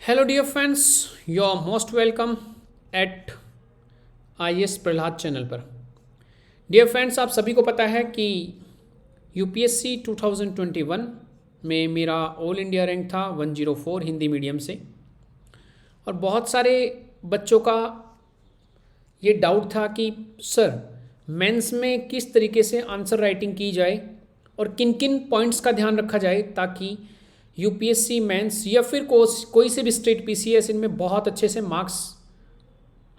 Hello, dear friends. You're most welcome at IS Prahlad channel पर। Dear friends, आप सभी को पता है कि यूपीएससी 2021 में मेरा ऑल इंडिया रैंक था 104 हिंदी मीडियम से। और बहुत सारे बच्चों का ये डाउट था कि सर मेंस में किस तरीके से आंसर राइटिंग की जाए और किन किन पॉइंट्स का ध्यान रखा जाए ताकि यूपीएससी मेंस या फिर कोई से भी स्टेट पीसीएस इनमें बहुत अच्छे से मार्क्स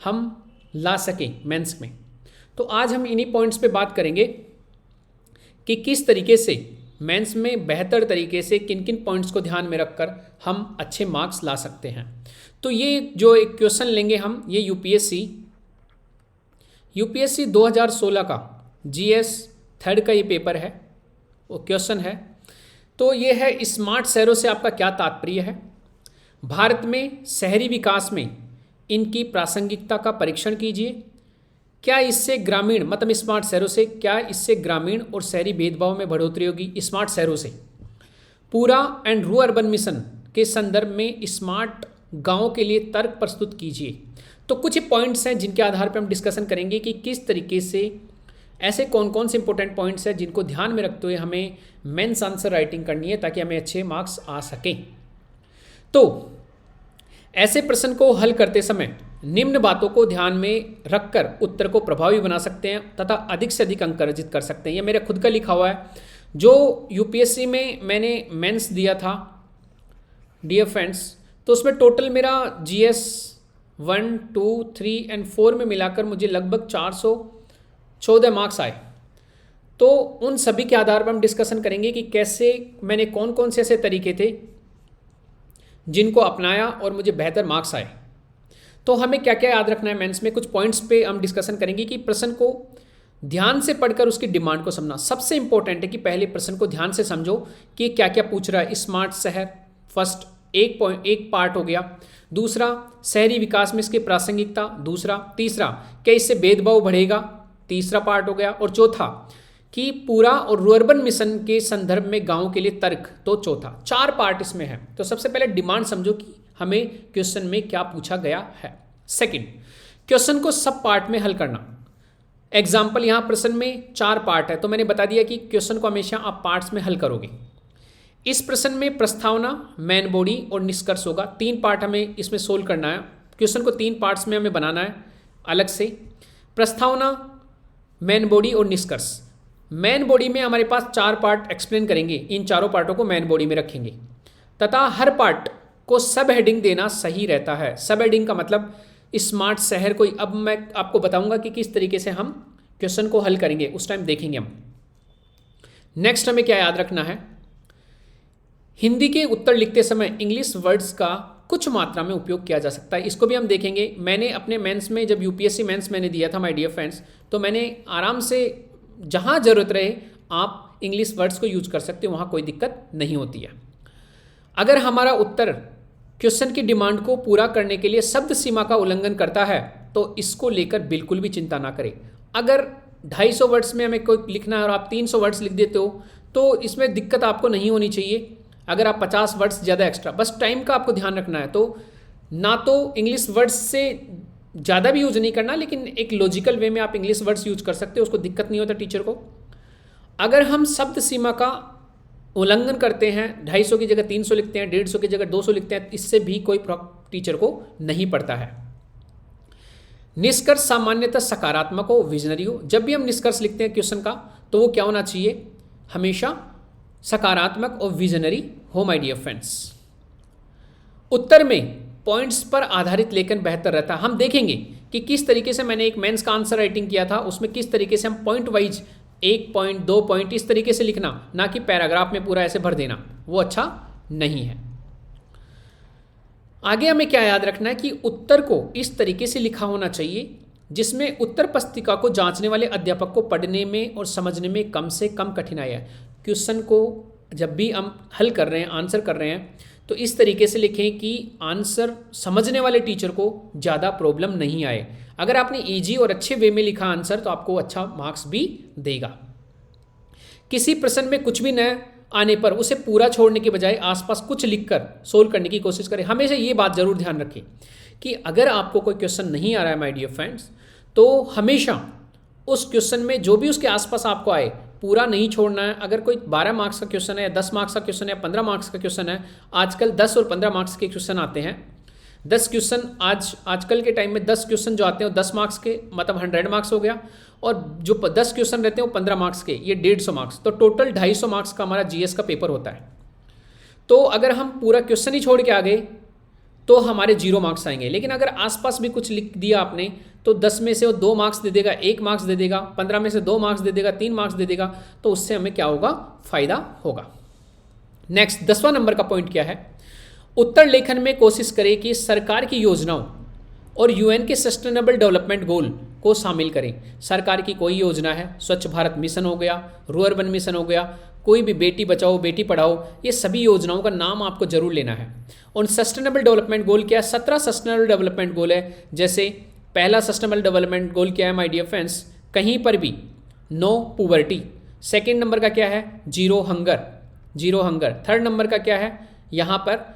हम ला सकें मेंस में। तो आज हम इन्हीं पॉइंट्स पे बात करेंगे कि किस तरीके से मेंस में बेहतर तरीके से किन किन पॉइंट्स को ध्यान में रखकर हम अच्छे मार्क्स ला सकते हैं। तो ये जो एक क्वेश्चन लेंगे हम, ये यूपीएससी 2016 का जीएस थर्ड का ये पेपर है, वो क्वेश्चन है। तो ये है स्मार्ट शहरों से आपका क्या तात्पर्य है, भारत में शहरी विकास में इनकी प्रासंगिकता का परीक्षण कीजिए, क्या इससे ग्रामीण मतलब स्मार्ट शहरों से क्या इससे ग्रामीण और शहरी भेदभाव में बढ़ोतरी होगी। स्मार्ट शहरों से पूरा एंड रू अर्बन मिशन के संदर्भ में स्मार्ट गांव के लिए तर्क प्रस्तुत कीजिए। तो कुछ पॉइंट्स हैं जिनके आधार पर हम डिस्कशन करेंगे कि किस तरीके से ऐसे कौन कौन से इंपॉर्टेंट पॉइंट्स हैं जिनको ध्यान में रखते हुए हमें मेंस आंसर राइटिंग करनी है ताकि हमें अच्छे मार्क्स आ सकें। तो ऐसे प्रश्न को हल करते समय निम्न बातों को ध्यान में रखकर उत्तर को प्रभावी बना सकते हैं तथा अधिक से अधिक अंक अर्जित कर सकते हैं। यह मेरा खुद का लिखा हुआ है जो यूपीएससी में मैंने मेंस दिया था डियर फ्रेंड्स। तो उसमें टोटल मेरा जीएस 1, 2, 3 एंड 4 में मिलाकर मुझे लगभग 414 मार्क्स आए। तो उन सभी के आधार पर हम डिस्कशन करेंगे कि कैसे मैंने कौन कौन से ऐसे तरीके थे जिनको अपनाया और मुझे बेहतर मार्क्स आए। तो हमें क्या क्या याद रखना है मेंस में, कुछ पॉइंट्स पे हम डिस्कशन करेंगे कि प्रश्न को ध्यान से पढ़कर उसकी डिमांड को समझना सबसे इंपॉर्टेंट है कि पहले प्रश्न को ध्यान से समझो कि क्या क्या पूछ रहा है। स्मार्ट शहर फर्स्ट एक पार्ट हो गया, दूसरा शहरी विकास में इसकी प्रासंगिकता दूसरा, तीसरा क्या इससे भेदभाव बढ़ेगा तीसरा पार्ट हो गया, और चौथा कि पूरा और रूअर्बन मिशन के संदर्भ में गांव के लिए तर्क तो चौथा। 4 पार्ट इसमें है। तो सबसे पहले डिमांड समझो कि हमें क्वेश्चन में क्या पूछा गया है। सेकंड, क्वेश्चन को सब पार्ट में हल करना। एग्जाम्पल यहाँ प्रश्न में 4 पार्ट है तो मैंने बता दिया कि क्वेश्चन को हमेशा आप पार्ट्स में हल करोगे। इस प्रश्न में प्रस्तावना, मेन बॉडी और निष्कर्ष होगा। 3 पार्ट हमें इसमें सोल्व करना है। क्वेश्चन को 3 पार्ट्स में हमें बनाना है अलग से। प्रस्तावना, मेन बॉडी और निष्कर्ष। मेन बॉडी में हमारे पास 4 पार्ट एक्सप्लेन करेंगे, इन चारों पार्टों को मेन बॉडी में रखेंगे तथा हर पार्ट को सब हेडिंग देना सही रहता है। सब हेडिंग का मतलब स्मार्ट शहर कोई, अब मैं आपको बताऊंगा कि किस तरीके से हम क्वेश्चन को हल करेंगे, उस टाइम देखेंगे हम। नेक्स्ट हमें क्या याद रखना है, हिंदी के उत्तर लिखते समय इंग्लिश वर्ड्स का कुछ मात्रा में उपयोग किया जा सकता है, इसको भी हम देखेंगे। मैंने अपने मेंस में जब यूपीएससी मेंस मैंने दिया था माय डियर फ्रेंड्स, तो मैंने आराम से जहाँ ज़रूरत रहे आप इंग्लिश वर्ड्स को यूज कर सकते हो, वहाँ कोई दिक्कत नहीं होती है। अगर हमारा उत्तर क्वेश्चन की डिमांड को पूरा करने के लिए शब्द सीमा का उल्लंघन करता है तो इसको लेकर बिल्कुल भी चिंता ना करें। अगर 250 वर्ड्स में हमें कोई लिखना है और आप 300 वर्ड्स लिख देते हो तो इसमें दिक्कत आपको नहीं होनी चाहिए। अगर आप 50 वर्ड्स ज़्यादा एक्स्ट्रा, बस टाइम का आपको ध्यान रखना है। तो ना तो इंग्लिश वर्ड्स से ज़्यादा भी यूज़ नहीं करना, लेकिन एक लॉजिकल वे में आप इंग्लिश वर्ड्स यूज कर सकते हो, उसको दिक्कत नहीं होता टीचर को। अगर हम शब्द सीमा का उल्लंघन करते हैं, 250 की जगह 300 लिखते हैं, 150 की जगह 200 लिखते हैं, इससे भी कोई टीचर को नहीं पड़ता है। निष्कर्ष सामान्यतः सकारात्मक हो, विजनरी हो। जब भी हम निष्कर्ष लिखते हैं क्वेश्चन का तो वो क्या होना चाहिए, हमेशा सकारात्मक और विजनरी हो माय डियर फ्रेंड्स। उत्तर में पॉइंट्स पर आधारित लेखन बेहतर रहता है। हम देखेंगे कि किस तरीके से मैंने एक मेंस का आंसर राइटिंग किया था, उसमें किस तरीके से हम पॉइंट वाइज 1 पॉइंट 2 पॉइंट इस तरीके से लिखना, ना कि पैराग्राफ में पूरा ऐसे भर देना, वो अच्छा नहीं है। आगे हमें क्या याद रखना है कि उत्तर को इस तरीके से लिखा होना चाहिए जिसमें उत्तर पुस्तिका को जांचने वाले अध्यापक को पढ़ने में और समझने में कम से कम कठिनाई है। क्वेश्चन को जब भी हम हल कर रहे हैं, आंसर कर रहे हैं, तो इस तरीके से लिखें कि आंसर समझने वाले टीचर को ज़्यादा प्रॉब्लम नहीं आए। अगर आपने इजी और अच्छे वे में लिखा आंसर तो आपको अच्छा मार्क्स भी देगा। किसी प्रश्न में कुछ भी न आने पर उसे पूरा छोड़ने के बजाय आसपास कुछ लिखकर सोल्व करने की कोशिश करें। हमेशा ये बात ज़रूर ध्यान रखें कि अगर आपको कोई क्वेश्चन नहीं आ रहा है माय डियर फ्रेंड्स, तो हमेशा उस क्वेश्चन में जो भी उसके आसपास आपको आए पूरा नहीं छोड़ना है। अगर कोई 12 मार्क्स का क्वेश्चन है या 10 मार्क्स का क्वेश्चन है या 15 मार्क्स का क्वेश्चन है, आजकल 10 और 15 मार्क्स के क्वेश्चन आते हैं। 10 क्वेश्चन आजकल के टाइम में 10 क्वेश्चन जो आते हैं वो 10 मार्क्स के, मतलब 100 मार्क्स हो गया, और जो 10 क्वेश्चन रहते हैं वो 15 मार्क्स के, ये 150 मार्क्स, तो टोटल 250 मार्क्स का हमारा जीएस का पेपर होता है। तो अगर हम पूरा क्वेश्चन ही छोड़ के आ गए तो हमारे 0 मार्क्स आएंगे। लेकिन अगर आसपास भी कुछ लिख दिया आपने तो 10 में से वो 2 मार्क्स दे देगा, 1 मार्क्स दे देगा, 15 में से 2 मार्क्स दे देगा, 3 मार्क्स दे देगा, तो उससे हमें क्या होगा, फायदा होगा। नेक्स्ट 10वां नंबर का पॉइंट क्या है, उत्तर लेखन में कोशिश करें कि सरकार की योजनाओं और यूएन के सस्टेनेबल डेवलपमेंट गोल को शामिल करें। सरकार की कोई योजना है, स्वच्छ भारत मिशन हो गया, रूअर्बन मिशन हो गया, कोई भी बेटी बचाओ बेटी पढ़ाओ, ये सभी योजनाओं का नाम आपको जरूर लेना है। उन सस्टेनेबल डेवलपमेंट गोल क्या है, 17 सस्टेनेबल डेवलपमेंट गोल है। जैसे पहला सस्टेनेबल डेवलपमेंट गोल क्या है माय डियर फ्रेंड्स, कहीं पर भी नो पुवर्टी। सेकेंड नंबर का क्या है, जीरो हंगर। थर्ड नंबर का क्या है, यहाँ पर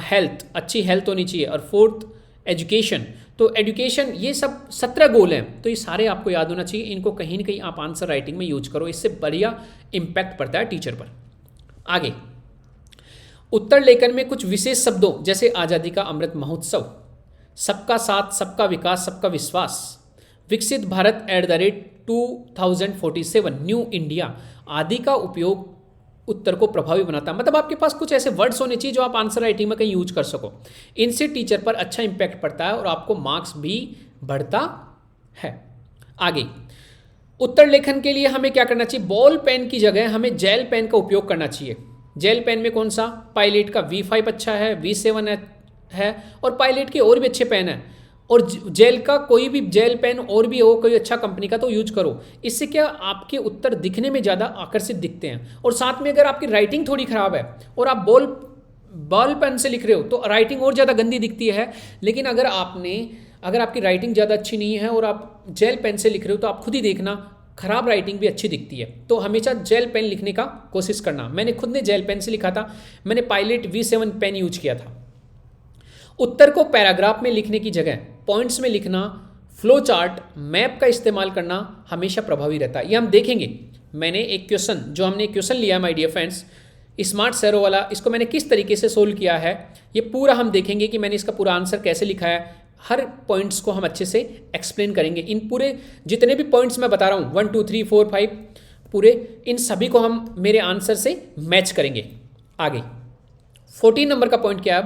हेल्थ, अच्छी हेल्थ होनी चाहिए। और फोर्थ एजुकेशन। तो एजुकेशन, ये सब 17 गोल हैं, तो ये सारे आपको याद होना चाहिए। इनको कहीं ना कहीं आप आंसर राइटिंग में यूज करो, इससे बढ़िया इम्पैक्ट पड़ता है टीचर पर। आगे उत्तर लेखन में कुछ विशेष शब्दों जैसे आज़ादी का अमृत महोत्सव, सबका साथ, सबका विकास, सबका विश्वास, विकसित भारत @2047, न्यू इंडिया आदि का उपयोग उत्तर को प्रभावी बनाता है। मतलब आपके पास कुछ ऐसे वर्ड्स होने चाहिए जो आप आंसर राइटिंग में कहीं यूज कर सको। इनसे टीचर पर अच्छा इंपैक्ट पड़ता है और आपको मार्क्स भी बढ़ता है। आगे उत्तर लेखन के लिए हमें क्या करना चाहिए, बॉल पेन की जगह हमें जेल पेन का उपयोग करना चाहिए। जेल पेन में कौन सा, पायलट का V5 अच्छा है, V7 है, और पायलट के और भी अच्छे पेन है। और जेल का कोई भी जेल पेन और भी हो, कोई अच्छा कंपनी का, तो यूज करो। इससे क्या, आपके उत्तर दिखने में ज़्यादा आकर्षित दिखते हैं। और साथ में अगर आपकी राइटिंग थोड़ी ख़राब है और आप बॉल पेन से लिख रहे हो तो राइटिंग और ज़्यादा गंदी दिखती है। लेकिन अगर आपकी राइटिंग ज़्यादा अच्छी नहीं है और आप जेल पेन से लिख रहे हो तो आप खुद ही देखना, खराब राइटिंग भी अच्छी दिखती है। तो हमेशा जेल पेन लिखने का कोशिश करना। मैंने खुद ने जेल पेन से लिखा था, मैंने पायलट V7 पेन यूज किया था। उत्तर को पैराग्राफ में लिखने की जगह पॉइंट्स में लिखना, फ्लो चार्ट, मैप का इस्तेमाल करना हमेशा प्रभावी रहता है। ये हम देखेंगे। मैंने एक क्वेश्चन, जो हमने क्वेश्चन लिया माय डियर फ्रेंड्स, स्मार्ट सैरो वाला, इसको मैंने किस तरीके से सोल्व किया है, ये पूरा हम देखेंगे कि मैंने इसका पूरा आंसर कैसे लिखा है। हर पॉइंट्स को हम अच्छे से एक्सप्लेन करेंगे। इन पूरे जितने भी पॉइंट्स मैं बता रहा हूँ, 1 2 3 4 5 पूरे, इन सभी को हम मेरे आंसर से मैच करेंगे। आगे 14 नंबर का पॉइंट क्या है,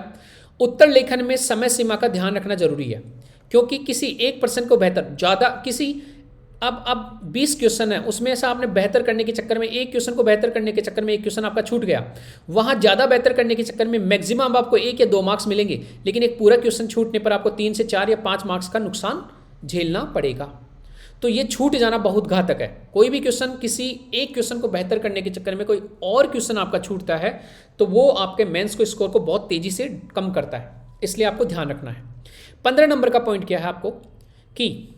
उत्तर लेखन में समय सीमा का ध्यान रखना जरूरी है। क्योंकि किसी एक पर्सन को बेहतर ज़्यादा अब 20 क्वेश्चन है, उसमें ऐसा आपने बेहतर करने के चक्कर में, एक क्वेश्चन को बेहतर करने के चक्कर में एक क्वेश्चन आपका छूट गया, वहाँ ज़्यादा बेहतर करने के चक्कर में मैक्सिमम आपको 1 या 2 मार्क्स मिलेंगे। लेकिन एक पूरा क्वेश्चन छूटने पर आपको 3 से 4 या 5 मार्क्स का नुकसान झेलना पड़ेगा। तो ये छूट जाना बहुत घातक है। कोई भी क्वेश्चन, किसी एक क्वेश्चन को बेहतर करने के चक्कर में कोई और क्वेश्चन आपका छूटता है तो वो आपके मेंस को स्कोर को बहुत तेज़ी से कम करता है, इसलिए आपको ध्यान रखना है। 15 नंबर का पॉइंट क्या है आपको, कि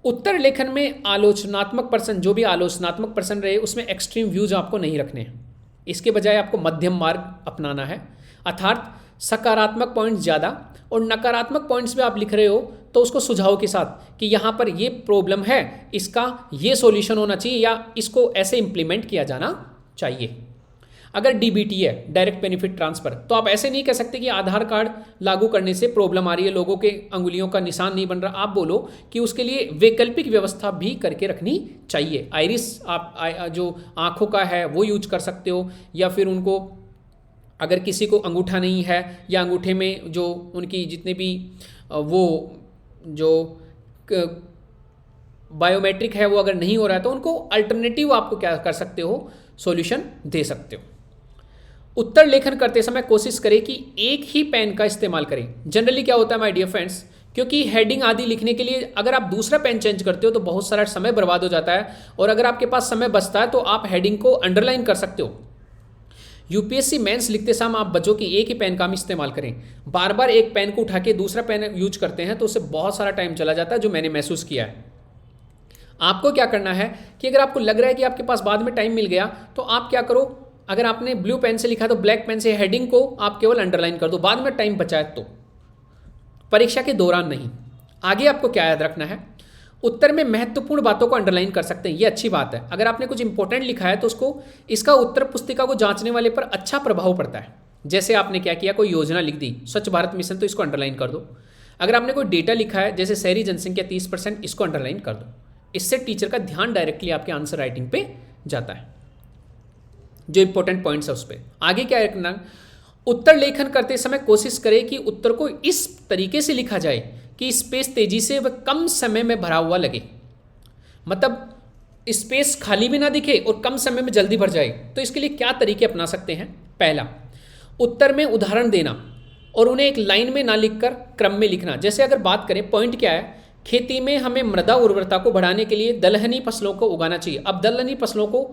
उत्तर लेखन में आलोचनात्मक पर्सन, जो भी आलोचनात्मक पर्सन रहे, उसमें एक्सट्रीम व्यूज आपको नहीं रखने हैं। इसके बजाय आपको मध्यम मार्ग अपनाना है, अर्थात सकारात्मक पॉइंट्स ज़्यादा और नकारात्मक पॉइंट्स में आप लिख रहे हो तो उसको सुझाव के साथ कि यहाँ पर ये प्रॉब्लम है, इसका ये सॉल्यूशन होना चाहिए या इसको ऐसे इम्प्लीमेंट किया जाना चाहिए। अगर DBT है, डायरेक्ट बेनिफिट ट्रांसफर, तो आप ऐसे नहीं कह सकते कि आधार कार्ड लागू करने से प्रॉब्लम आ रही है, लोगों के अंगुलियों का निशान नहीं बन रहा। आप बोलो कि उसके लिए वैकल्पिक व्यवस्था भी करके रखनी चाहिए। आइरिस आप जो आँखों का है वो यूज कर सकते हो, या फिर उनको अगर किसी को अंगूठा नहीं है या अंगूठे में जो उनकी जितने भी वो जो बायोमेट्रिक है वो अगर नहीं हो रहा है तो उनको अल्टरनेटिव आपको क्या कर सकते हो, सॉल्यूशन दे सकते हो। उत्तर लेखन करते समय कोशिश करें कि एक ही पेन का इस्तेमाल करें। जनरली क्या होता है माय डियर फ्रेंड्स, क्योंकि हेडिंग आदि लिखने के लिए अगर आप दूसरा पेन चेंज करते हो तो बहुत सारा समय बर्बाद हो जाता है, और अगर आपके पास समय बचता है तो आप हेडिंग को अंडरलाइन कर सकते हो। यूपीएससी मेंस लिखते समय आप बच्चों की एक ही पेन का हम इस्तेमाल करें। बार बार एक पेन को उठा के दूसरा पेन यूज करते हैं तो उससे बहुत सारा टाइम चला जाता है, जो मैंने महसूस किया है। आपको क्या करना है कि अगर आपको लग रहा है कि आपके पास बाद में टाइम मिल गया तो आप क्या करो, अगर आपने ब्लू पेन से लिखा तो ब्लैक पेन से हेडिंग को आप केवल अंडरलाइन कर दो, बाद में टाइम बचाए तो, परीक्षा के दौरान नहीं। आगे आपको क्या याद रखना है, उत्तर में महत्वपूर्ण बातों को अंडरलाइन कर सकते हैं, ये अच्छी बात है। अगर आपने कुछ इंपॉर्टेंट लिखा है तो उसको, इसका उत्तर पुस्तिका को जांचने वाले पर अच्छा प्रभाव पड़ता है। जैसे आपने क्या किया, कोई योजना लिख दी स्वच्छ भारत मिशन, तो इसको अंडरलाइन कर दो। अगर आपने कोई डेटा लिखा है जैसे शहरी जनसंख्या 30%, इसको अंडरलाइन कर दो। इससे टीचर का ध्यान डायरेक्टली आपके आंसर राइटिंग पे जाता है, जो इंपॉर्टेंट पॉइंट्स है उस पर। आगे क्या रखना, उत्तर लेखन करते समय कोशिश करें कि उत्तर को इस तरीके से लिखा जाए कि स्पेस तेजी से व कम समय में भरा हुआ लगे, मतलब स्पेस खाली भी ना दिखे और कम समय में जल्दी भर जाए। तो इसके लिए क्या तरीके अपना सकते हैं, पहला, उत्तर में उदाहरण देना और उन्हें एक लाइन में ना लिखकर क्रम में लिखना। जैसे अगर बात करें, पॉइंट क्या है, खेती में हमें मृदा उर्वरता को बढ़ाने के लिए दलहनी फसलों को उगाना चाहिए। अब दलहनी फसलों को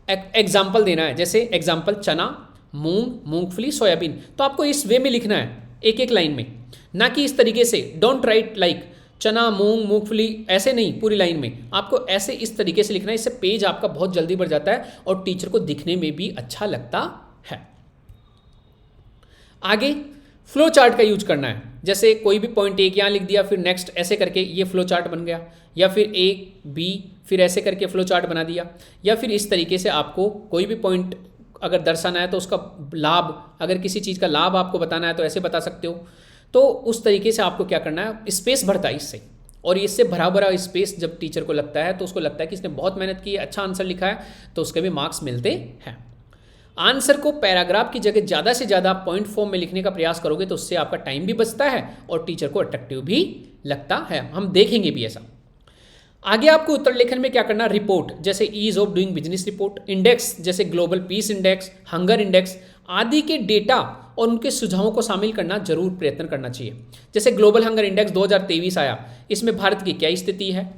एग्जाम्पल देना है, जैसे एग्जाम्पल चना, मूंग, मूंगफली, सोयाबीन। तो आपको इस वे में लिखना है, एक एक लाइन में, ना कि इस तरीके से डोंट राइट लाइक चना, मूंग, मूंगफली, ऐसे नहीं पूरी लाइन में, आपको ऐसे इस तरीके से लिखना है। इससे पेज आपका बहुत जल्दी भर जाता है और टीचर को दिखने में भी अच्छा लगता है। आगे फ्लो चार्ट का यूज करना है, जैसे कोई भी पॉइंट एक यहाँ लिख दिया, फिर नेक्स्ट ऐसे करके ये फ्लो चार्ट बन गया, या फिर ए बी फिर ऐसे करके फ्लो चार्ट बना दिया, या फिर इस तरीके से आपको कोई भी पॉइंट अगर दर्शाना है तो उसका लाभ, अगर किसी चीज़ का लाभ आपको बताना है तो ऐसे बता सकते हो। तो उस तरीके से आपको क्या करना है, स्पेस भरता है इससे, और इससे भरा भरा स्पेस जब टीचर को लगता है तो उसको लगता है कि इसने बहुत मेहनत की है, अच्छा आंसर लिखा है, तो उसके भी मार्क्स मिलते हैं। आंसर को पैराग्राफ की जगह ज़्यादा से ज़्यादा पॉइंट फॉर्म में लिखने का प्रयास करोगे तो उससे आपका टाइम भी बचता है और टीचर को अट्रैक्टिव भी लगता है, हम देखेंगे भी ऐसा। आगे आपको उत्तर लेखन में क्या करना, रिपोर्ट जैसे ease of doing business report, index जैसे global peace index, hunger index आदि के डेटा और उनके सुझावों को शामिल करना जरूर प्रयत्न करना चाहिए। जैसे ग्लोबल हंगर इंडेक्स 2023 आया, इसमें भारत की क्या स्थिति है,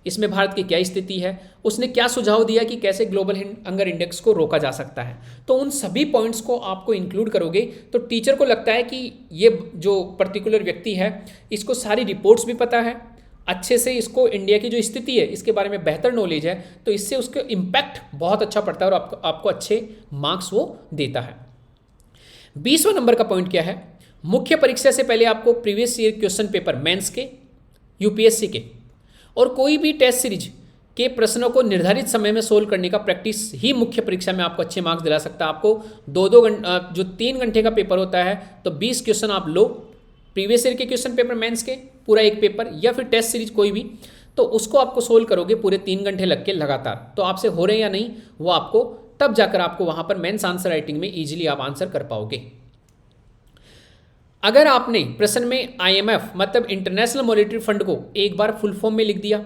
इसमें भारत की क्या स्थिति है, उसने क्या सुझाव दिया कि कैसे ग्लोबल हंगर इंडेक्स को रोका जा सकता है। तो उन सभी पॉइंट्स को आपको इंक्लूड करोगे तो टीचर को लगता है कि ये जो पर्टिकुलर व्यक्ति है इसको सारी रिपोर्ट्स भी पता है, अच्छे से इसको इंडिया की जो स्थिति है इसके बारे में बेहतर नॉलेज है, तो इससे उसका इम्पैक्ट बहुत अच्छा पड़ता है और आपको अच्छे मार्क्स वो देता है। 20वां नंबर का पॉइंट क्या है, मुख्य परीक्षा से पहले आपको previous year question paper mains के, यूपीएससी के और कोई भी टेस्ट सीरीज के प्रश्नों को निर्धारित समय में सोल्व करने का प्रैक्टिस ही मुख्य परीक्षा में आपको अच्छे मार्क्स दिला सकता है। आपको 2-2 घंटे, जो 3 घंटे का पेपर होता है तो 20 क्वेश्चन आप लो, प्रीवियस ईयर के क्वेश्चन पेपर मेंस के पूरा एक पेपर, या फिर टेस्ट सीरीज कोई भी, तो उसको आपको सोल्व करोगे पूरे 3 घंटे लग के लगातार। तो आपसे हो रहे हैं या नहीं वो आपको तब जाकर आपको वहाँ पर मेंस आंसर राइटिंग में ईजिली आप आंसर कर पाओगे। अगर आपने प्रश्न में IMF मतलब इंटरनेशनल मॉनेटरी फंड को एक बार फुल फॉर्म में लिख दिया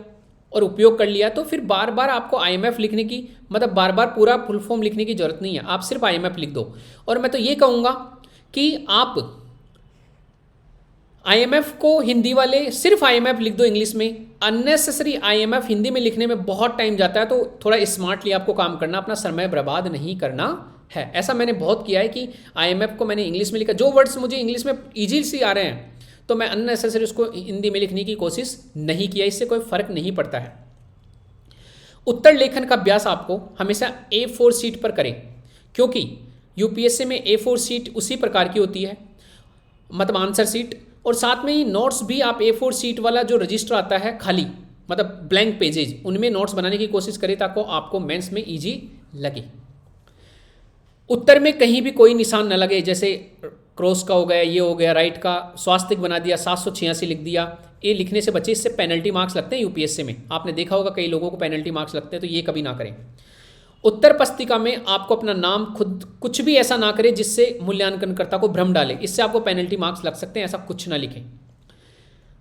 और उपयोग कर लिया तो फिर बार बार आपको IMF लिखने की, मतलब बार बार पूरा फुल फॉर्म लिखने की जरूरत नहीं है, आप सिर्फ IMF लिख दो। और मैं तो ये कहूँगा कि आप IMF को हिंदी वाले सिर्फ IMF लिख दो इंग्लिश में, अननेसेसरी IMF हिंदी में लिखने में बहुत टाइम जाता है, तो थोड़ा स्मार्टली आपको काम करना, अपना समय बर्बाद नहीं करना है। ऐसा मैंने बहुत किया है कि IMF को मैंने इंग्लिश में लिखा, जो वर्ड्स मुझे इंग्लिश में ईजी से आ रहे हैं तो मैं अननेसेसरी उसको हिंदी में लिखने की कोशिश नहीं किया, इससे कोई फर्क नहीं पड़ता है। उत्तर लेखन का अभ्यास आपको हमेशा A4 शीट पर करें, क्योंकि यूपीएससी में A4 शीट उसी प्रकार की होती है, मतलब आंसर शीट, और साथ में ही नोट्स भी आप A4 शीट वाला जो रजिस्टर आता है खाली, मतलब ब्लैंक पेजेज, उनमें नोट्स बनाने की कोशिश करें ताकि आपको मेंस में इजी लगे। उत्तर में कहीं भी कोई निशान न लगे, जैसे क्रॉस का हो गया, ये हो गया, राइट का स्वास्तिक बना दिया, 786 लिख दिया, ये लिखने से बचे, इससे पेनल्टी मार्क्स लगते हैं यूपीएससी में। आपने देखा होगा कई लोगों को पेनल्टी मार्क्स लगते हैं, तो ये कभी ना करें। उत्तर पुस्तिका में आपको अपना नाम खुद कुछ भी ऐसा ना करें जिससे मूल्यांकनकर्ता को भ्रम डाले, इससे आपको पेनल्टी मार्क्स लग सकते हैं, ऐसा कुछ ना लिखें।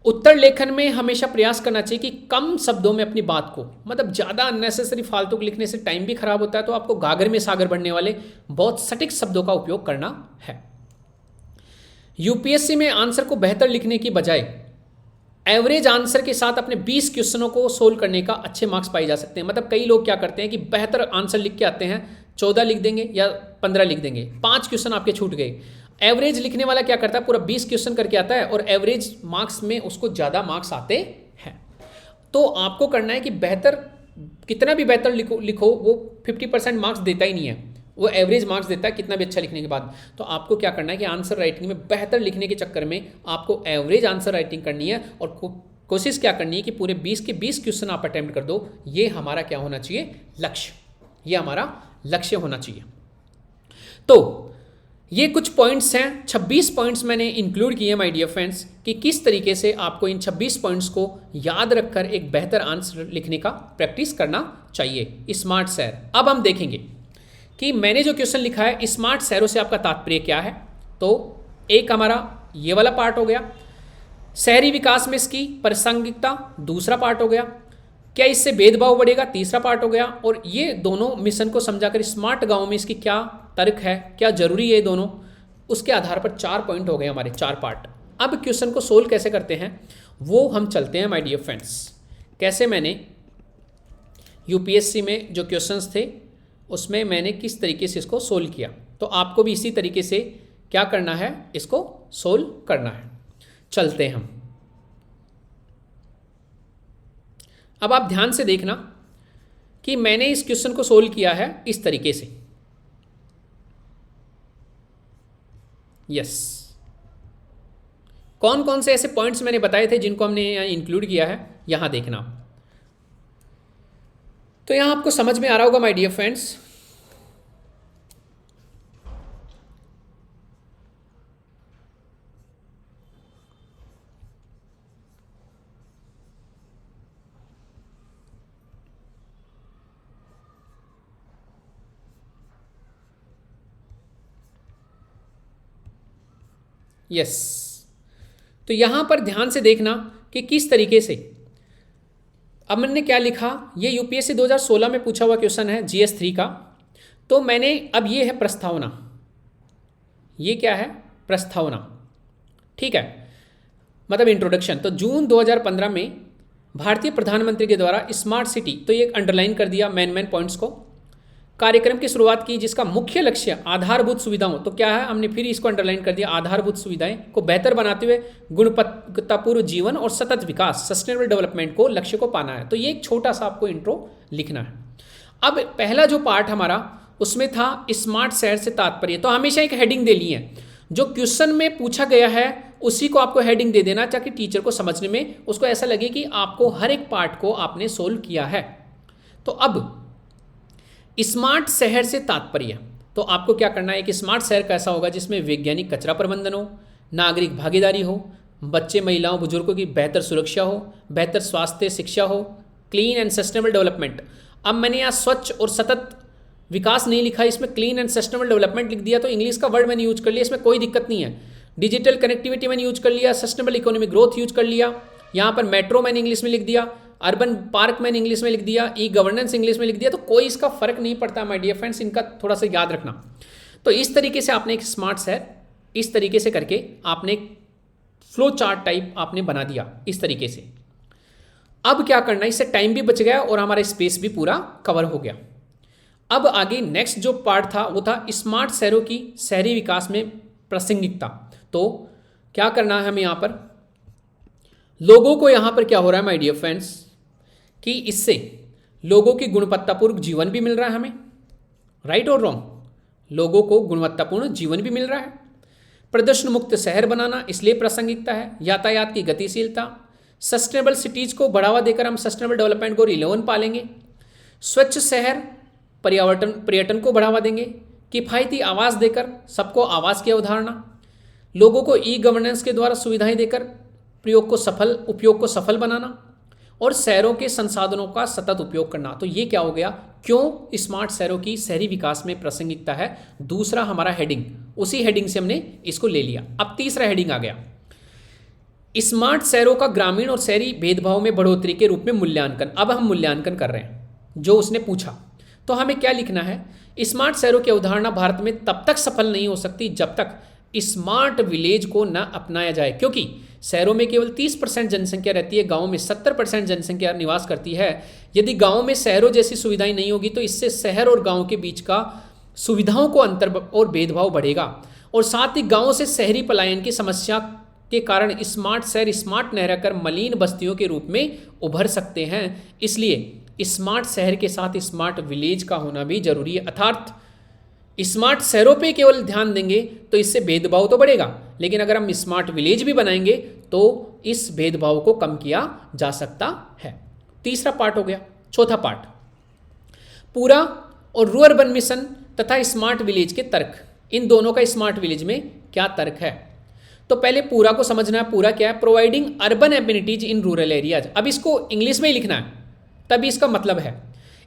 उत्तर लेखन में हमेशा प्रयास करना चाहिए कि कम शब्दों में अपनी बात को, मतलब ज़्यादा अननेसेसरी फालतू लिखने से टाइम भी खराब होता है, तो आपको गागर में सागर बढ़ने वाले बहुत सटीक शब्दों का उपयोग करना है। यूपीएससी में आंसर को बेहतर लिखने की बजाय एवरेज आंसर के साथ अपने 20 क्वेश्चनों को सोल्व करने का अच्छे मार्क्स पाए जा सकते हैं। मतलब कई लोग क्या करते हैं कि बेहतर आंसर लिख के आते हैं, 14 लिख देंगे या 15 लिख देंगे, 5 क्वेश्चन आपके छूट गए। एवरेज लिखने वाला क्या करता है, पूरा 20 क्वेश्चन करके आता है और एवरेज मार्क्स में उसको ज़्यादा मार्क्स आते हैं। तो आपको करना है कि बेहतर, कितना भी बेहतर लिखो वो 50% मार्क्स देता ही नहीं है, वो एवरेज मार्क्स देता है कितना भी अच्छा लिखने के बाद। तो आपको क्या करना है कि आंसर राइटिंग में बेहतर लिखने के चक्कर में आपको एवरेज आंसर राइटिंग करनी है और कोशिश क्या करनी है कि पूरे 20 के 20 क्वेश्चन आप अटेम्प्ट कर दो। ये हमारा क्या होना चाहिए, लक्ष्य, ये हमारा लक्ष्य होना चाहिए। तो ये कुछ पॉइंट्स हैं, 26 पॉइंट्स मैंने इंक्लूड किए माय डियर फ्रेंड्स, कि किस तरीके से आपको इन 26 पॉइंट्स को याद रखकर एक बेहतर आंसर लिखने का प्रैक्टिस करना चाहिए। स्मार्ट सैर, अब हम देखेंगे कि मैंने जो क्वेश्चन लिखा है स्मार्ट शहरों से आपका तात्पर्य क्या है। तो एक हमारा ये वाला पार्ट हो गया, शहरी विकास में इसकी प्रासंगिकता, दूसरा पार्ट हो गया, क्या इससे भेदभाव बढ़ेगा, तीसरा पार्ट हो गया, और ये दोनों मिशन को समझाकर स्मार्ट गांव में इसकी क्या तर्क है, क्या जरूरी है दोनों, उसके आधार पर 4 पॉइंट हो गए हमारे, 4 पार्ट। अब क्वेश्चन को सोल्व कैसे करते हैं वो हम चलते हैं माय डियर फ्रेंड्स। कैसे मैंने यूपीएससी में जो क्वेश्चंस थे उसमें मैंने किस तरीके से इसको सोल्व किया, तो आपको भी इसी तरीके से क्या करना है, इसको सोल्व करना है। चलते हैं हम। अब आप ध्यान से देखना कि मैंने इस क्वेश्चन को सोल्व किया है इस तरीके से। यस, कौन कौन से ऐसे पॉइंट्स मैंने बताए थे जिनको हमने यहाँ इंक्लूड किया है, यहां देखना। तो यहां आपको समझ में आ रहा होगा माय डियर फ्रेंड्स। यस, तो यहां पर ध्यान से देखना कि किस तरीके से, अब मैंने क्या लिखा, ये यूपीएससी 2016 में पूछा हुआ क्वेश्चन है जीएस 3 का। तो मैंने, अब ये है प्रस्तावना, ये क्या है, प्रस्तावना, ठीक है, मतलब इंट्रोडक्शन। तो जून 2015 में भारतीय प्रधानमंत्री के द्वारा स्मार्ट सिटी, तो ये अंडरलाइन कर दिया मेन पॉइंट्स को, कार्यक्रम की शुरुआत की जिसका मुख्य लक्ष्य आधारभूत सुविधाओं, तो क्या है, हमने फिर इसको अंडरलाइन कर दिया, आधारभूत सुविधाएं को बेहतर बनाते हुए गुणवत्तापूर्ण जीवन और सतत विकास, सस्टेनेबल डेवलपमेंट को लक्ष्य को पाना है। तो ये एक छोटा सा आपको इंट्रो लिखना है। अब पहला जो पार्ट हमारा उसमें था स्मार्ट शहर से तात्पर्य, तो हमेशा एक हेडिंग दे ली है, जो क्वेश्चन में पूछा गया है उसी को आपको हेडिंग दे देना, ताकि टीचर को समझने में उसको ऐसा लगे कि आपको हर एक पार्ट को आपने सोल्व किया है। तो अब स्मार्ट शहर से तात्पर्य, तो आपको क्या करना है कि स्मार्ट शहर कैसा होगा, जिसमें वैज्ञानिक कचरा प्रबंधन हो, नागरिक भागीदारी हो, बच्चे महिलाओं बुजुर्गों की बेहतर सुरक्षा हो, बेहतर स्वास्थ्य शिक्षा हो, क्लीन एंड सस्टेनेबल डेवलपमेंट। अब मैंने यहाँ स्वच्छ और सतत विकास नहीं लिखा, इसमें क्लीन एंड सस्टेनेबल डेवलपमेंट लिख दिया, तो इंग्लिश का वर्ड मैंने यूज कर लिया, इसमें कोई दिक्कत नहीं है। डिजिटल कनेक्टिविटी मैंने यूज कर लिया, सस्टेनेबल इकोनॉमिक ग्रोथ यूज कर लिया, यहाँ पर मेट्रो मैंने इंग्लिश में लिख दिया, अर्बन पार्क मैंने इंग्लिश में लिख दिया, ई गवर्नेंस इंग्लिश में लिख दिया, तो कोई इसका फर्क नहीं पड़ता माय डियर फ्रेंड्स, इनका थोड़ा सा याद रखना। तो इस तरीके से आपने एक स्मार्ट शहर इस तरीके से करके आपने एक फ्लो चार्ट टाइप आपने बना दिया इस तरीके से। अब क्या करना, इससे टाइम भी बच गया और हमारा स्पेस भी पूरा कवर हो गया। अब आगे नेक्स्ट जो पार्ट था वो था स्मार्ट शहरों की शहरी विकास में प्रासंगिकता। तो क्या करना है हमें यहाँ पर, लोगों को यहाँ पर क्या हो रहा है माय डियर फ्रेंड्स कि इससे लोगों की गुणवत्तापूर्ण जीवन भी मिल रहा है हमें, राइट और रॉन्ग, लोगों को गुणवत्तापूर्ण जीवन भी मिल रहा है। प्रदूषण मुक्त शहर बनाना इसलिए प्रासंगिकता है, यातायात की गतिशीलता, सस्टेनेबल सिटीज को बढ़ावा देकर हम सस्टेनेबल डेवलपमेंट को रिलेवन पालेंगे, स्वच्छ शहर पर्यटन को बढ़ावा देंगे, किफ़ायती आवास देकर सबको आवास की अवधारणा, लोगों को ई गवर्नेंस के द्वारा सुविधाएं देकर उपयोग को सफल बनाना, और शहरों के संसाधनों का सतत उपयोग करना। तो ये क्या हो गया, क्यों स्मार्ट शहरों की शहरी विकास में प्रासंगिकता है, दूसरा हमारा हेडिंग, उसी हेडिंग से हमने इसको ले लिया। अब तीसरा हेडिंग आ गया, स्मार्ट शहरों का ग्रामीण और शहरी भेदभाव में बढ़ोतरी के रूप में मूल्यांकन। अब हम मूल्यांकन कर रहे हैं जो उसने पूछा। तो हमें क्या लिखना है, स्मार्ट शहरों की अवधारणा भारत में तब तक सफल नहीं हो सकती जब तक स्मार्ट विलेज को न अपनाया जाए, क्योंकि शहरों में केवल 30% जनसंख्या रहती है, गांवों में 70% जनसंख्या निवास करती है। यदि गांव में शहरों जैसी सुविधाएं नहीं होगी तो इससे शहर और गांव के बीच का सुविधाओं को अंतर और भेदभाव बढ़ेगा और साथ ही गांवों से शहरी पलायन की समस्या के कारण स्मार्ट शहर स्मार्ट न रहकर मलिन बस्तियों के रूप में उभर सकते हैं। इसलिए स्मार्ट शहर के साथ स्मार्ट विलेज का होना भी जरूरी है। अर्थात स्मार्ट शहरों पे केवल ध्यान देंगे तो इससे भेदभाव तो बढ़ेगा, लेकिन अगर हम स्मार्ट विलेज भी बनाएंगे तो इस भेदभाव को कम किया जा सकता है। तीसरा पार्ट हो गया। चौथा पार्ट, पूरा और रूरल अर्बन मिशन तथा स्मार्ट विलेज के तर्क। इन दोनों का स्मार्ट विलेज में क्या तर्क है? तो पहले पूरा को समझना है। पूरा क्या है? Providing urban amenities in rural areas. अब इसको इंग्लिश में ही लिखना है, तभी इसका मतलब है।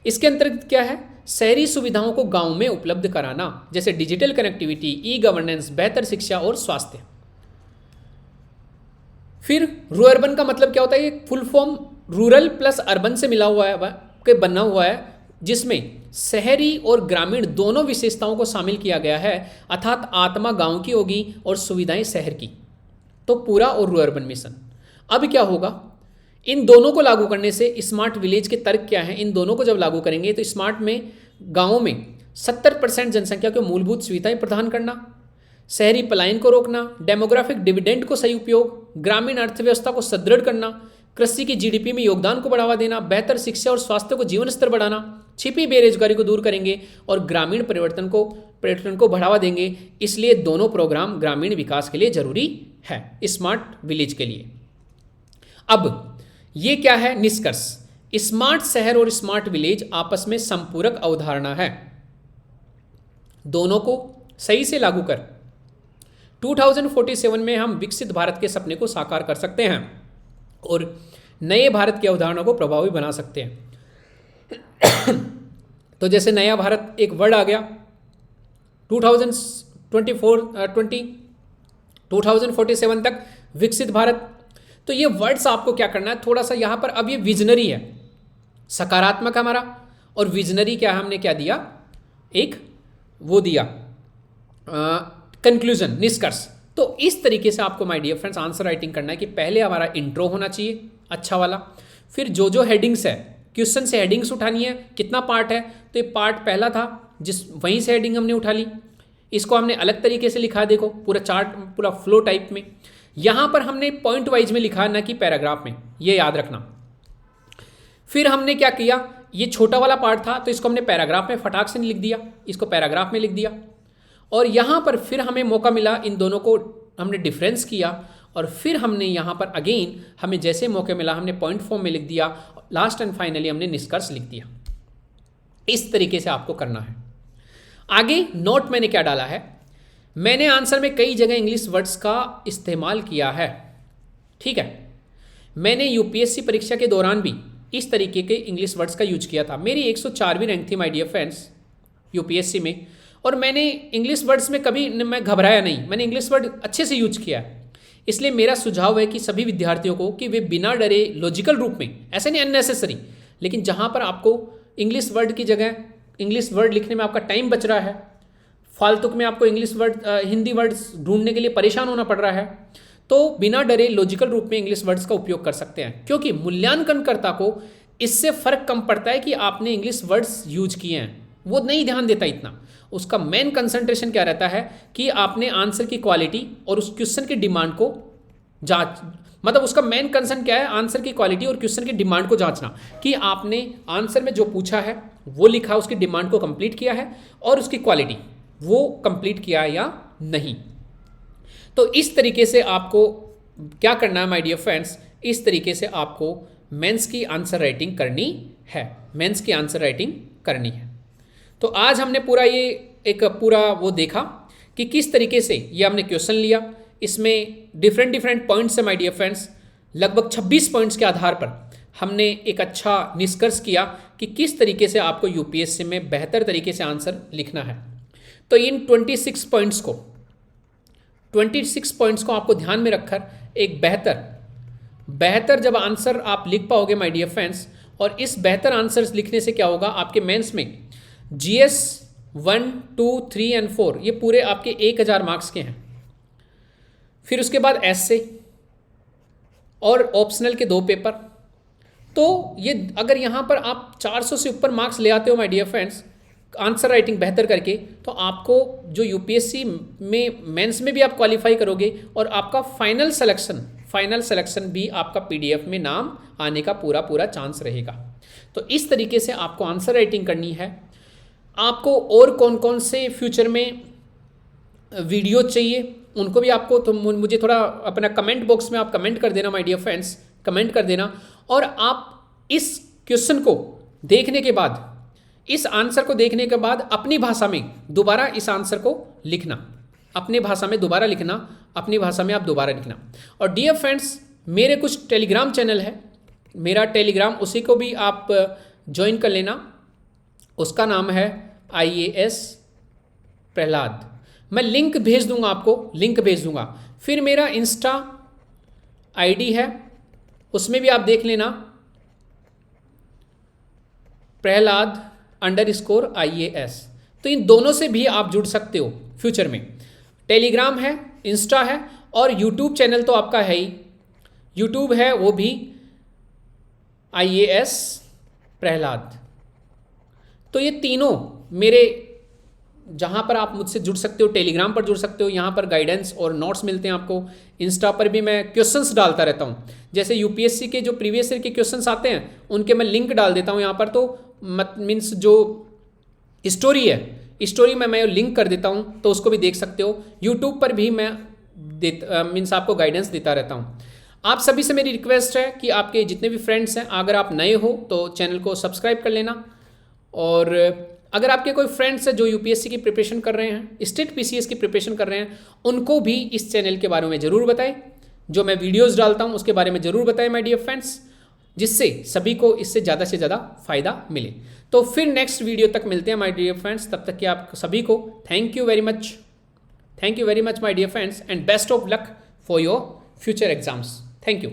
इसके अंतर्गत क्या है? शहरी सुविधाओं को गांव में उपलब्ध कराना, जैसे डिजिटल कनेक्टिविटी, ई गवर्नेंस, बेहतर शिक्षा और स्वास्थ्य। फिर रूरल अर्बन का मतलब क्या होता है? ये full form rural plus urban से मिला हुआ है, के बना हुआ है, जिसमें शहरी और ग्रामीण दोनों विशेषताओं को शामिल किया गया है। अर्थात आत्मा गांव की होगी और सुविधाएं शहर की। तो पूरा और रूरल अर्बन मिशन। अब क्या होगा? इन दोनों को लागू करने से स्मार्ट विलेज के तर्क क्या है? इन दोनों को जब लागू करेंगे तो स्मार्ट में गांवों में 70% जनसंख्या को मूलभूत सुविधाएं प्रदान करना, शहरी पलायन को रोकना, डेमोग्राफिक डिविडेंड को सही उपयोग, ग्रामीण अर्थव्यवस्था को सुदृढ़ करना, कृषि की जीडीपी में योगदान को बढ़ावा देना, बेहतर शिक्षा और स्वास्थ्य को जीवन स्तर बढ़ाना, छिपी बेरोजगारी को दूर करेंगे और ग्रामीण पर्यटन को बढ़ावा देंगे। इसलिए दोनों प्रोग्राम ग्रामीण विकास के लिए जरूरी है, स्मार्ट विलेज के लिए। अब ये क्या है निष्कर्ष? स्मार्ट शहर और स्मार्ट विलेज आपस में संपूरक अवधारणा है। दोनों को सही से लागू कर 2047 में हम विकसित भारत के सपने को साकार कर सकते हैं और नए भारत की अवधारणा को प्रभावी बना सकते हैं। तो जैसे नया भारत एक वर्ड आ गया, 2047 तक विकसित भारत। तो ये वर्ड्स आपको क्या करना है, थोड़ा सा यहाँ पर, अब ये विजनरी है, सकारात्मक हमारा, और विजनरी क्या है, हमने क्या दिया, एक वो दिया कंक्लूजन, निष्कर्ष। तो इस तरीके से आपको my dear friends answer writing करना है कि पहले हमारा इंट्रो होना चाहिए अच्छा वाला, फिर जो हेडिंग्स है, क्वेश्चन से हेडिंग्स उठानी है। कितना पार्ट है? तो ये पार्ट पहला था, वहीं से हेडिंग हमने उठा ली। इसको हमने अलग तरीके से लिखा, देखो पूरा चार्ट, पूरा फ्लो टाइप में। यहाँ पर हमने पॉइंट वाइज में लिखा, ना कि पैराग्राफ में, ये याद रखना। फिर हमने क्या किया, ये छोटा वाला पार्ट था तो इसको हमने पैराग्राफ में फटाक से लिख दिया, इसको पैराग्राफ में लिख दिया। और यहाँ पर फिर हमें मौका मिला, इन दोनों को हमने डिफरेंस किया और फिर हमने यहाँ पर अगेन हमें जैसे मौके मिला हमने पॉइंट फॉर्म में लिख दिया, लास्ट एंड फाइनली हमने निष्कर्ष लिख दिया। इस तरीके से आपको करना है। आगे नोट मैंने क्या डाला है, मैंने आंसर में कई जगह इंग्लिश वर्ड्स का इस्तेमाल किया है, ठीक है। मैंने यूपीएससी परीक्षा के दौरान भी इस तरीके के इंग्लिश वर्ड्स का यूज किया था। मेरी 104वीं रैंक थी माय डियर फ्रेंड्स यूपीएससी में, और मैंने इंग्लिश वर्ड्स में कभी मैं घबराया नहीं, मैंने इंग्लिश वर्ड अच्छे से यूज किया है। इसलिए मेरा सुझाव है कि सभी विद्यार्थियों को कि वे बिना डरे लॉजिकल रूप में, ऐसे नहीं अननेसेसरी, लेकिन जहाँ पर आपको इंग्लिश वर्ड की जगह इंग्लिश वर्ड लिखने में आपका टाइम बच रहा है, फालतू में आपको इंग्लिश वर्ड हिंदी वर्ड्स ढूंढने के लिए परेशान होना पड़ रहा है, तो बिना डरे लॉजिकल रूप में इंग्लिश वर्ड्स का उपयोग कर सकते हैं। क्योंकि मूल्यांकनकर्ता को इससे फर्क कम पड़ता है कि आपने इंग्लिश वर्ड्स यूज किए हैं, वो नहीं ध्यान देता इतना। उसका मेन कंसंट्रेशन क्या रहता है कि आपने आंसर की क्वालिटी और उस क्वेश्चन की डिमांड को मतलब उसका मेन कंसर्न क्या है, आंसर की क्वालिटी और क्वेश्चन की डिमांड को जांचना कि आपने आंसर में जो पूछा है वो लिखा, उसकी डिमांड को कंप्लीट किया है और उसकी क्वालिटी वो कंप्लीट किया है या नहीं। तो इस तरीके से आपको क्या करना है माय डियर फ्रेंड्स, इस तरीके से आपको मेंस की आंसर राइटिंग करनी है, मेंस की आंसर राइटिंग करनी है। तो आज हमने पूरा ये एक पूरा वो देखा कि किस तरीके से ये हमने क्वेश्चन लिया, इसमें डिफरेंट पॉइंट्स है माय डियर फ्रेंड्स, लगभग 26 पॉइंट्स के आधार पर हमने एक अच्छा निष्कर्ष किया कि किस तरीके से आपको यूपीएससी में बेहतर तरीके से आंसर लिखना है। तो इन 26 पॉइंट्स को आपको ध्यान में रखकर एक बेहतर जब आंसर आप लिख पाओगे माय डियर फ्रेंड्स, और इस बेहतर आंसर्स लिखने से क्या होगा, आपके मेंस में जीएस 1, 2, 3 और 4 ये पूरे आपके 1000 मार्क्स के हैं। फिर उसके बाद एस्से और ऑप्शनल के 2 पेपर। तो ये अगर यहाँ पर आप 400 से ऊपर मार्क्स ले आते हो my dear friends, answer writing बेहतर करके, तो आपको जो यूपीएससी में मेंस में भी आप क्वालिफाई करोगे और आपका फाइनल सिलेक्शन भी आपका पीडीएफ में नाम आने का पूरा चांस रहेगा। तो इस तरीके से आपको आंसर राइटिंग करनी है। आपको और कौन कौन से फ्यूचर में वीडियो चाहिए उनको भी आपको, तो मुझे थोड़ा अपना कमेंट बॉक्स में आप कमेंट कर देना माय डियर फ्रेंड्स, कमेंट कर देना। और आप इस क्वेश्चन को देखने के बाद, इस आंसर को देखने के बाद अपनी भाषा में दोबारा इस आंसर को लिखना, अपनी भाषा में दोबारा लिखना, अपनी भाषा में आप दोबारा लिखना। और डियर फ्रेंड्स, मेरे कुछ टेलीग्राम चैनल है, मेरा टेलीग्राम, उसी को भी आप ज्वाइन कर लेना। उसका नाम है IAS प्रहलाद। मैं लिंक भेज दूंगा आपको, लिंक भेज दूंगा। फिर मेरा इंस्टा ID है, उसमें भी आप देख लेना, प्रहलाद_IAS। तो इन दोनों से भी आप जुड़ सकते हो फ्यूचर में। टेलीग्राम है, इंस्टा है, और यूट्यूब चैनल तो आपका है ही, यूट्यूब है वो भी IAS प्रहलाद। तो ये तीनों मेरे, जहाँ पर आप मुझसे जुड़ सकते हो, टेलीग्राम पर जुड़ सकते हो, यहाँ पर गाइडेंस और नोट्स मिलते हैं आपको। इंस्टा पर भी मैं क्वेश्चंस डालता रहता हूँ, जैसे यूपीएससी के जो प्रीवियस ईयर के क्वेश्चंस आते हैं उनके मैं लिंक डाल देता हूँ यहाँ पर। तो मीन्स जो स्टोरी है, स्टोरी में मैं लिंक कर देता हूँ, तो उसको भी देख सकते हो। यूट्यूब पर भी मैं मीन्स आपको गाइडेंस देता रहता हूँ। आप सभी से मेरी रिक्वेस्ट है कि आपके जितने भी फ्रेंड्स हैं, अगर आप नए हो तो चैनल को सब्सक्राइब कर लेना। और अगर आपके कोई फ्रेंड्स हैं जो यूपीएससी की प्रिपरेशन कर रहे हैं, स्टेट पीसीएस की प्रिपरेशन कर रहे हैं, उनको भी इस चैनल के बारे में ज़रूर बताएं। जो मैं वीडियोस डालता हूं उसके बारे में ज़रूर बताएं माय डियर फ्रेंड्स, जिससे सभी को इससे ज़्यादा से ज़्यादा फ़ायदा मिले। तो फिर नेक्स्ट वीडियो तक मिलते हैं माय डियर फ्रेंड्स। तब तक कि आप सभी को thank you very much my dear friends, and best of luck for your future exams. Thank you.